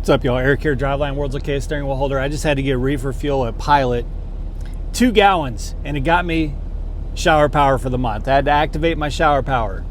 What's up, y'all? Eric here, Driveline World's OK steering wheel holder. I just had to get reefer fuel at Pilot, 2 gallons, and it got me shower power for the month. I had to activate my shower power.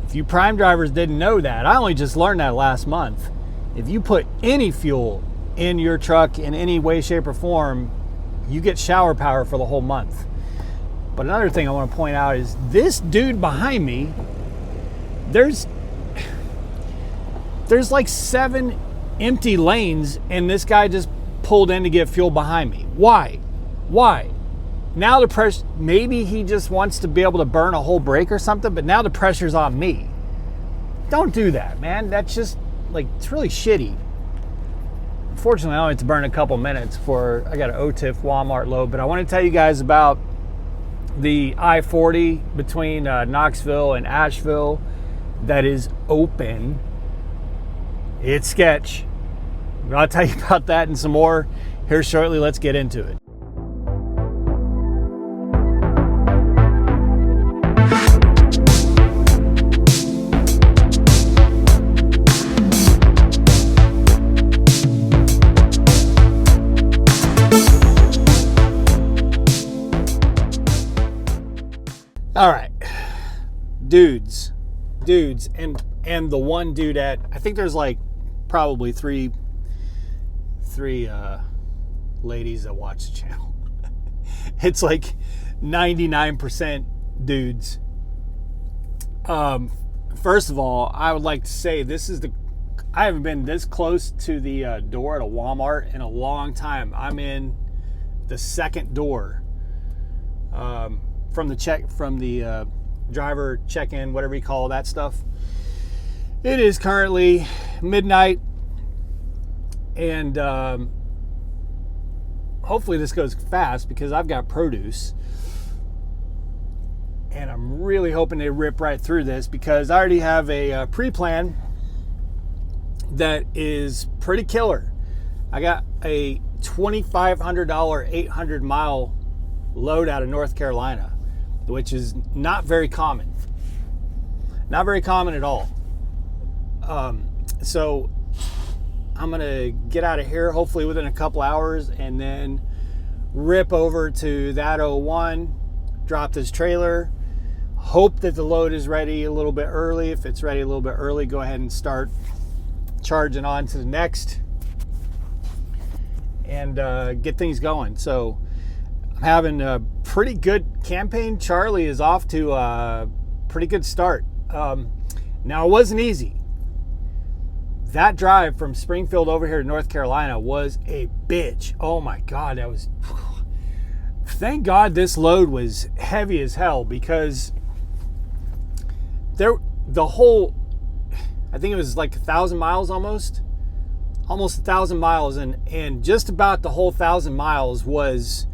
If you prime drivers didn't know that, I only just learned that last month. If you put any fuel in your truck in any way, shape, or form, you get shower power for the whole month. But another thing I want to point out is this dude behind me, there's like 7 empty lanes, and this guy just pulled in to get fuel behind me. Why? Now the pressure, maybe he just wants to be able to burn a whole brake or something, but now the pressure's on me. Don't do that, man. That's just, like, it's really shitty. Unfortunately, I only have to burn a couple minutes for, I got an OTIF Walmart load, but I want to tell you guys about the I-40 between Knoxville and Asheville that is open. It's sketch. I'll tell you about that and some more here shortly. Let's get into it. All right, dudes, and the one dude at, I think there's like probably three ladies that watch the channel. It's like 99% dudes. First of all, I would like to say I haven't been this close to the door at a Walmart in a long time. I'm in the second door from the driver check-in, whatever you call that stuff. It is currently midnight, and hopefully this goes fast because I've got produce, and I'm really hoping they rip right through this because I already have a pre-plan that is pretty killer. I got a $2,500 800-mile load out of North Carolina, which is not very common. Not very common at all. So I'm gonna get out of here hopefully within a couple hours and then rip over to that 01, drop this trailer, hope that the load is ready a little bit early. If it's ready a little bit early, go ahead and start charging on to the next and get things going. So I'm having a pretty good campaign. Charlie is off to a pretty good start. Now, it wasn't easy. That drive from Springfield over here to North Carolina was a bitch. Oh my God, that was... Thank God this load was heavy as hell because the whole... I think it was like 1,000 miles almost 1,000 miles, and just about the whole 1,000 miles was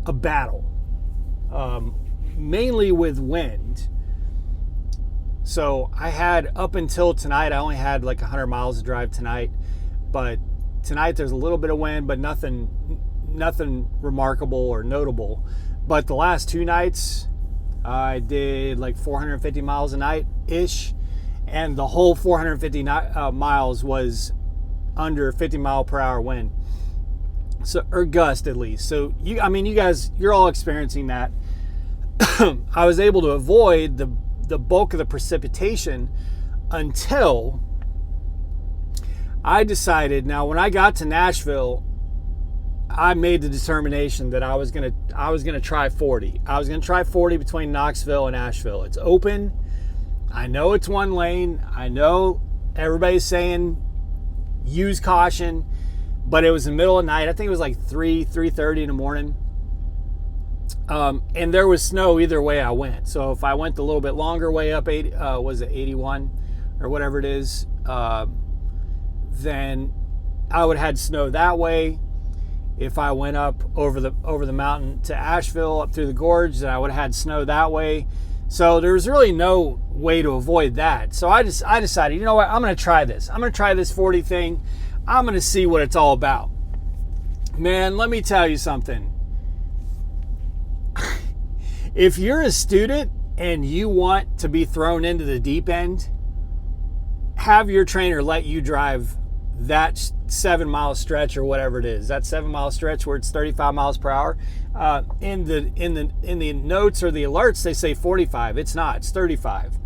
a battle, mainly with wind. So I had, up until tonight, I only had like 100 miles to drive tonight, but tonight there's a little bit of wind, but nothing remarkable or notable. But the last 2 nights I did like 450 miles a night ish, and the whole 450 miles was under 50 mile per hour wind, so, or gust at least. So you guys, you're all experiencing that. I was able to avoid the bulk of the precipitation until I decided. Now, when I got to Nashville, I made the determination that I was gonna try 40. I was gonna try 40 between Knoxville and Asheville. It's open. I know it's 1 lane. I know everybody's saying use caution, but it was in the middle of the night. I think it was like 3:30 in the morning. And there was snow either way I went. So if I went the little bit longer way up, 81 or whatever it is, then I would have had snow that way. If I went up over the mountain to Asheville, up through the gorge, then I would have had snow that way. So there was really no way to avoid that. So I decided, you know what, I'm going to try this. I'm going to try this 40 thing. I'm going to see what it's all about. Man, let me tell you something. If you're a student and you want to be thrown into the deep end, have your trainer let you drive that 7 mile stretch or whatever it is, that 7 mile stretch where it's 35 miles per hour. In the notes or the alerts, they say 45. It's not. It's 35.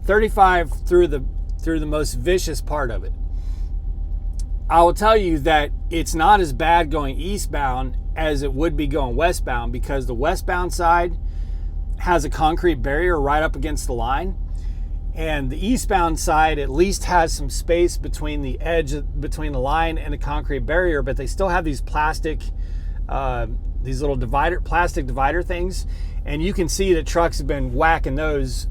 35 through the most vicious part of it. I will tell you that it's not as bad going eastbound as it would be going westbound, because the westbound side has a concrete barrier right up against the line, and the eastbound side at least has some space between the edge, between the line and the concrete barrier, but they still have these plastic, these little plastic divider things, and you can see that trucks have been whacking those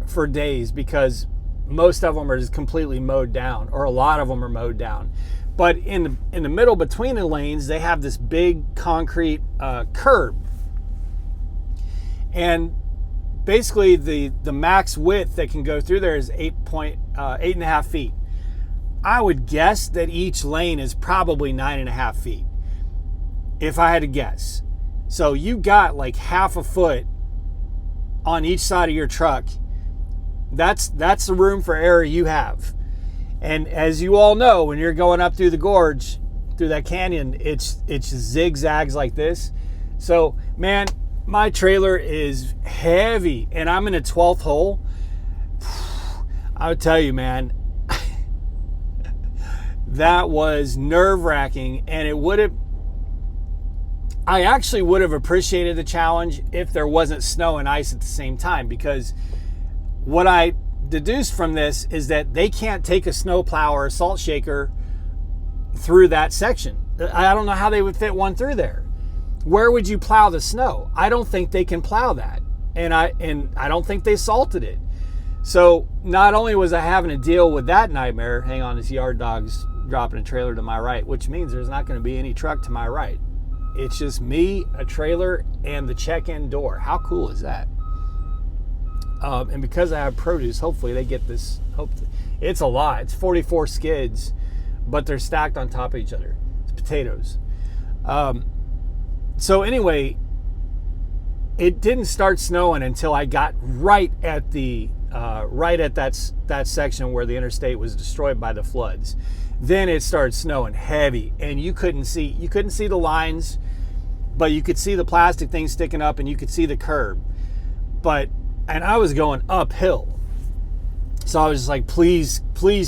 for days because most of them are just completely mowed down, or a lot of them are mowed down. But in the middle between the lanes, they have this big concrete curb, and basically the max width that can go through there is 8.5 feet. I would guess that each lane is probably 9.5 feet, if I had to guess. So you got like half a foot on each side of your truck. That's the room for error you have. And as you all know, when you're going up through the gorge, through that canyon, it's zigzags like this. So, man, my trailer is heavy, and I'm in a 12th hole. I would tell you, man, that was nerve-wracking, and I actually would have appreciated the challenge if there wasn't snow and ice at the same time, because what I deduced from this is that they can't take a snowplow or a salt shaker through that section. I don't know how they would fit one through there. Where would you plow the snow? I don't think they can plow that. And I don't think they salted it. So not only was I having to deal with that nightmare, hang on, this yard dog's dropping a trailer to my right, which means there's not going to be any truck to my right. It's just me, a trailer, and the check-in door. How cool is that? And because I have produce, hopefully they get this. It's a lot. It's 44 skids, but they're stacked on top of each other. It's potatoes. So anyway, it didn't start snowing until I got right at that section where the interstate was destroyed by the floods. Then it started snowing heavy, and you couldn't see the lines, but you could see the plastic things sticking up, and you could see the curb. And I was going uphill. So I was just like, please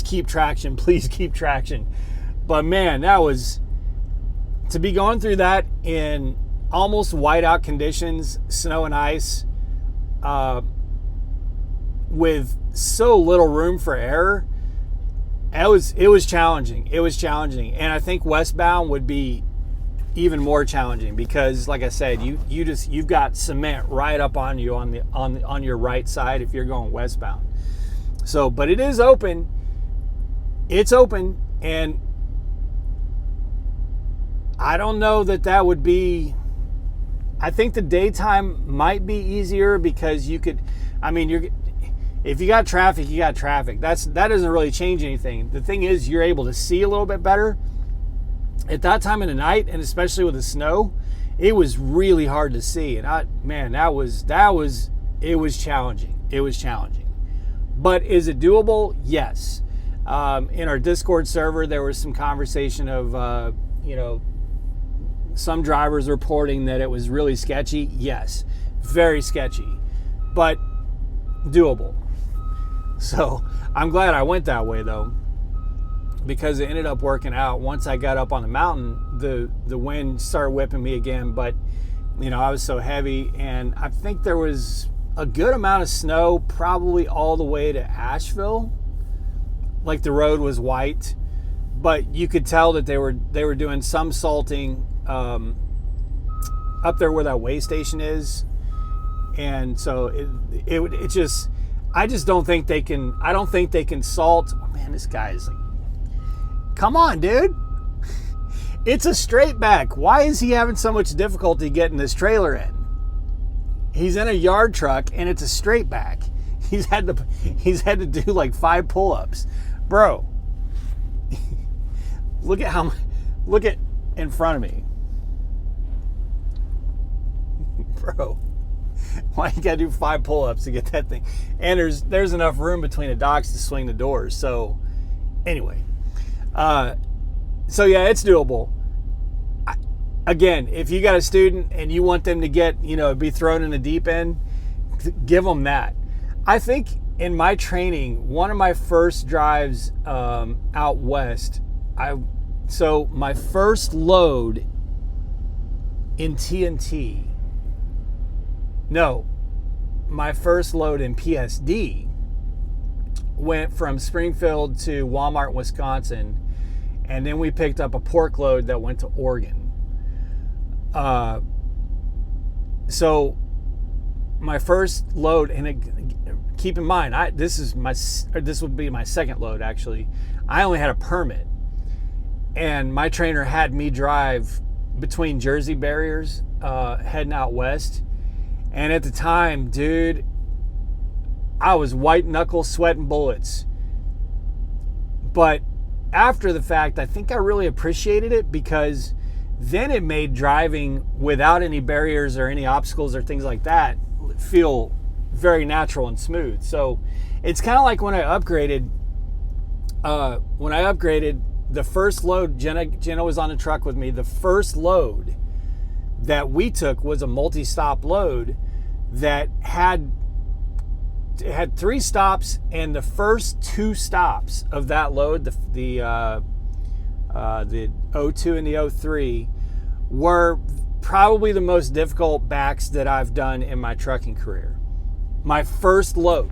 keep traction, please keep traction. But man, that was, to be going through that in almost whiteout conditions, snow and ice, with so little room for error, it was challenging. It was challenging. And I think westbound would be even more challenging, because like I said, you've got cement right up on you on your right side if you're going westbound. So, but it is open. It's open, and I don't know that would be, I think the daytime might be easier, because if you got traffic, you got traffic. That doesn't really change anything. The thing is, you're able to see a little bit better. At that time of the night, and especially with the snow, it was really hard to see. And it was challenging. It was challenging. But is it doable? Yes. In our Discord server, there was some conversation of, some drivers reporting that it was really sketchy. Yes, very sketchy, but doable. So I'm glad I went that way, though, because it ended up working out. Once I got up on the mountain, the wind started whipping me again, but I was so heavy, and I think there was a good amount of snow probably all the way to Asheville. Like, the road was white, but you could tell that they were doing some salting up there where that way station is. And so I just don't think they can. I don't think they can salt. Oh man, this guy is like, come on, dude. It's a straight back. Why is he having so much difficulty getting this trailer in? He's in a yard truck, and it's a straight back. He's had to do like 5 pull-ups. Bro, look at in front of me. Bro, why you gotta do 5 pull-ups to get that thing? And there's enough room between the docks to swing the doors. So anyway, So yeah, it's doable. Again, if you got a student and you want them to get, be thrown in the deep end, give them that. I think in my training, one of my first drives out west, so my first load in TNT, no, my first load in PSD went from Springfield to Walmart, Wisconsin, and then we picked up a pork load that went to Oregon. So my first load, and keep in mind, this would be my second load actually. I only had a permit, and my trainer had me drive between Jersey barriers, heading out west. And at the time, dude, I was white knuckle sweating bullets. But after the fact, I think I really appreciated it, because then it made driving without any barriers or any obstacles or things like that feel very natural and smooth. So it's kind of like when I upgraded the first load. Jenna was on the truck with me. The first load that we took was a multi-stop load that had 3 stops, and the first 2 stops of that load, the O2 and the O3, were probably the most difficult backs that I've done in my trucking career. My first load,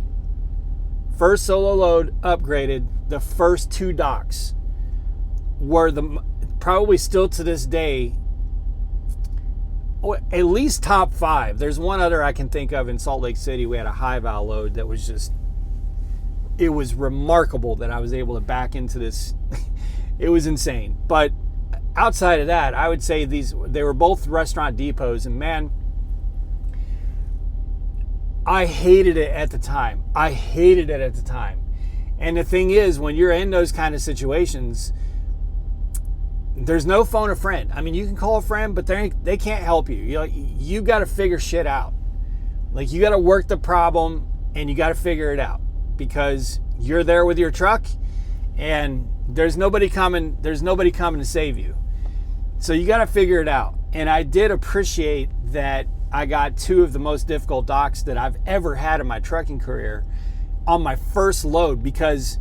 first solo load upgraded, the first 2 docks were probably still to this day at least top 5. There's one other I can think of in Salt Lake City. We had a high val load that was just, it was remarkable that I was able to back into this. It was insane. But outside of that, I would say they were both restaurant depots, and man, I hated it at the time. And the thing is, when you're in those kind of situations, there's no phone a friend. I mean, you can call a friend, but they can't help you. You got to figure shit out. Like, you got to work the problem, and you got to figure it out, because you're there with your truck, and there's nobody coming to save you. So you got to figure it out. And I did appreciate that I got 2 of the most difficult docks that I've ever had in my trucking career on my first load, because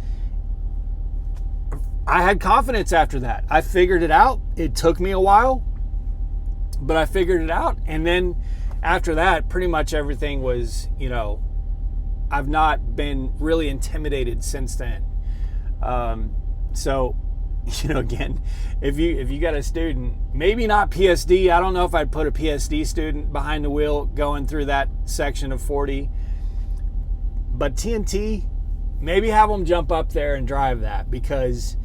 I had confidence after that. I figured it out. It took me a while, but I figured it out. And then after that, pretty much everything was, I've not been really intimidated since then. So, again, if you got a student, maybe not PSD. I don't know if I'd put a PSD student behind the wheel going through that section of 40, but TNT, maybe have them jump up there and drive that, because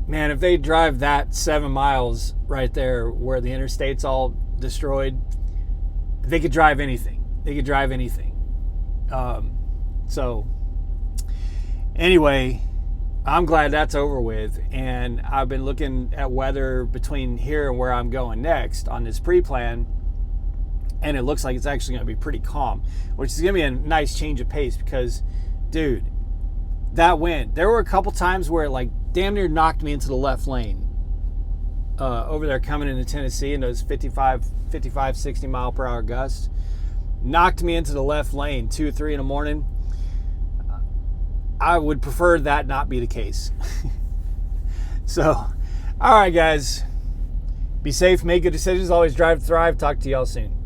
man, if they drive that 7 miles right there where the interstate's all destroyed, they could drive anything. So anyway, I'm glad that's over with. And I've been looking at weather between here and where I'm going next on this pre-plan, and it looks like it's actually going to be pretty calm, which is going to be a nice change of pace, because, dude, that wind, there were a couple times where it like damn near knocked me into the left lane over there coming into Tennessee, and those 55, 60 mile per hour gusts knocked me into the left lane 2 or 3 in the morning. I would prefer that not be the case. So, all right, guys, be safe, make good decisions, always drive to thrive. Talk to y'all soon.